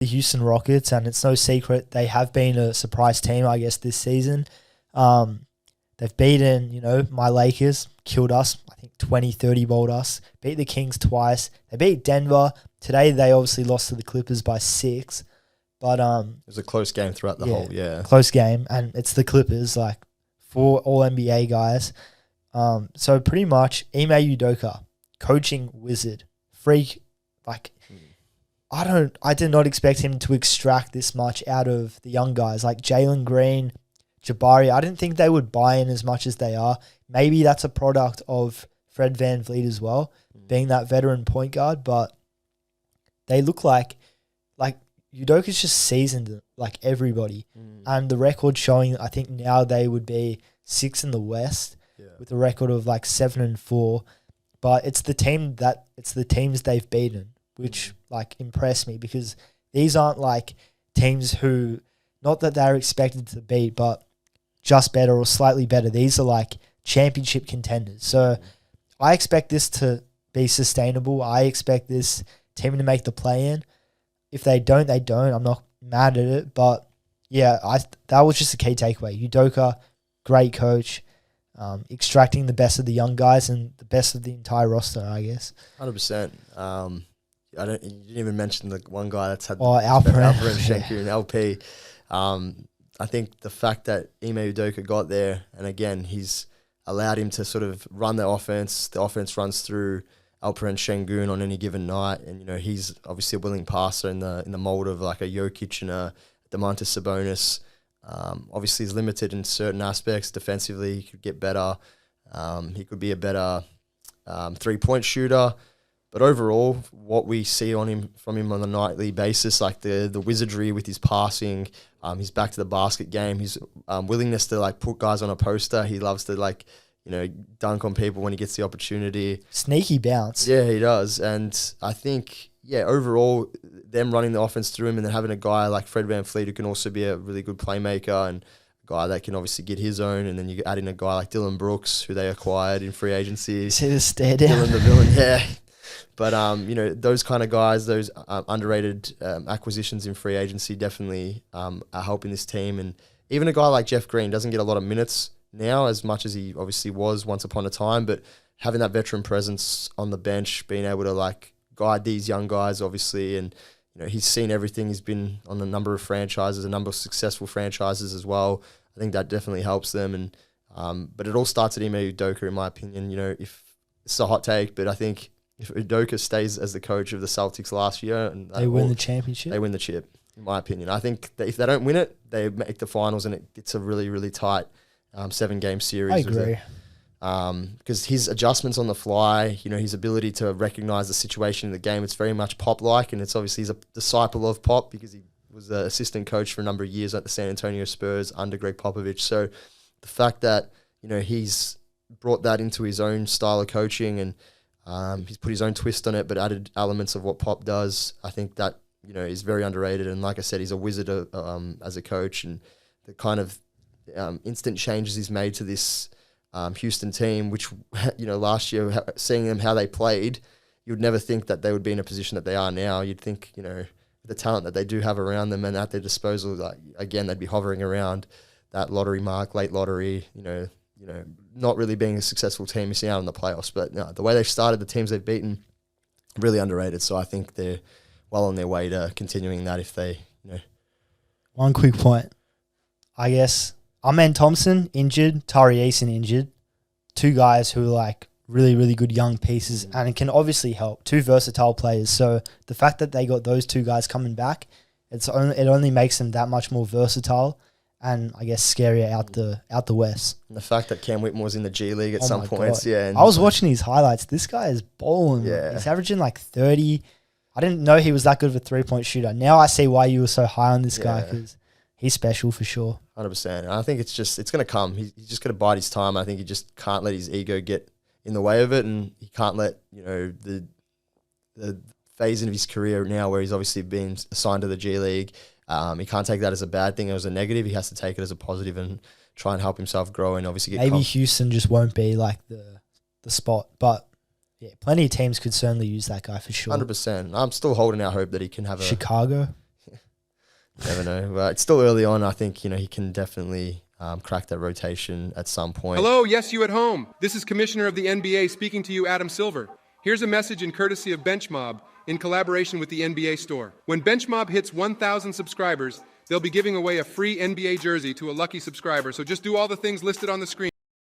the Houston Rockets, and it's no secret they have been a surprise team, I guess, this season. They've beaten, my Lakers, killed us, I think 20-30 bowled us, beat the Kings twice. They beat Denver. Today they obviously lost to the Clippers by 6. But it was a close game throughout the whole, close game, and it's the Clippers, like 4 All-NBA guys. So pretty much Ime Udoka, coaching wizard, freak, like I did not expect him to extract this much out of the young guys like Jalen Green, Jabari. I didn't think they would buy in as much as they are. Maybe that's a product of Fred VanVleet as well, being that veteran point guard, but they look like Udoka's just seasoned like everybody. And the record showing, I think now they would be 6th in the West with a record of like 7-4. But it's the teams they've beaten, which like impressed me, because these aren't like teams who, not that they're expected to beat, but just better or slightly better. These are like championship contenders. So I expect this to be sustainable. I expect this team to make the play-in. If they don't, they don't. I'm not mad at it. But yeah, that was just a key takeaway. Udoka, great coach, extracting the best of the young guys and the best of the entire roster, I guess. 100%. You didn't even mention the one guy that's had Alperen Shenku and LP. I think the fact that Ime Udoka got there, and again, he's allowed him to sort of run the offense. The offense runs through Alperen Şengün on any given night, and he's obviously a willing passer in the mold of like a Jokic and a Domantas Sabonis. Obviously, he's limited in certain aspects. Defensively, he could get better. He could be a better 3-point shooter. But overall, what we see from him on a nightly basis, like the wizardry with his passing, his back to the basket game, his willingness to like put guys on a poster. He loves to like, dunk on people when he gets the opportunity. Sneaky bounce. Yeah, he does. And I think, overall, them running the offense through him and then having a guy like Fred VanVleet who can also be a really good playmaker and a guy that can obviously get his own. And then you add in a guy like Dylan Brooks, who they acquired in free agency. See the stare down. Dylan the villain, yeah. But, those kind of guys, those underrated acquisitions in free agency definitely are helping this team. And even a guy like Jeff Green doesn't get a lot of minutes now as much as he obviously was once upon a time, but having that veteran presence on the bench, being able to like guide these young guys, obviously, and he's seen everything. He's been on a number of franchises, a number of successful franchises as well. I think that definitely helps them. And but it all starts at Ime Udoka, in my opinion. If it's a hot take, but I think if Udoka stays as the coach of the Celtics last year, and they win the championship, they win the chip. In my opinion, I think that if they don't win it, they make the finals, and it's a really, really tight 7-game series. I agree. Because his adjustments on the fly, his ability to recognize the situation in the game, it's very much Pop-like, and it's obviously he's a disciple of Pop because he was the assistant coach for a number of years at the San Antonio Spurs under Greg Popovich. So the fact that, he's brought that into his own style of coaching and he's put his own twist on it, but added elements of what Pop does, I think that, is very underrated. And like I said, he's a wizard as a coach, and the kind of instant changes he's made to this Houston team, which, last year, seeing them how they played, you would never think that they would be in a position that they are now. You'd think, the talent that they do have around them and at their disposal, like, again, they'd be hovering around that lottery mark, late lottery, not really being a successful team, missing out on the playoffs. But no, the way they've started, the teams they've beaten, really underrated. So I think they're well on their way to continuing that if they, One quick point. I guess Amen Thompson injured, Tari Eason injured. 2 guys who are like really, really good young pieces and it can obviously help. 2 versatile players. So the fact that they got those 2 guys coming back, it only makes them that much more versatile and I guess scarier out the West. And the fact that Cam Whitmore's in the G League at some points, God. I was watching his highlights. This guy is balling. Yeah. He's averaging like 30. I didn't know he was that good of a 3-point shooter. Now I see why you were so high on this guy, because he's special for sure. 100%. And I think it's going to come. He's just going to bide his time. I think he just can't let his ego get in the way of it, and he can't let the phase of his career now where he's obviously been assigned to the G League. He can't take that as a bad thing or as a negative. He has to take it as a positive and try and help himself grow and obviously get maybe Houston just won't be like the spot, but yeah, plenty of teams could certainly use that guy for sure. 100%. I'm still holding out hope that he can have Chicago. Never know. But it's still early on. I think, he can definitely crack that rotation at some point. Hello, yes, you at home. This is Commissioner of the NBA speaking to you, Adam Silver. Here's a message in courtesy of BenchMob in collaboration with the NBA Store. When BenchMob hits 1,000 subscribers, they'll be giving away a free NBA jersey to a lucky subscriber. So just do all the things listed on the screen.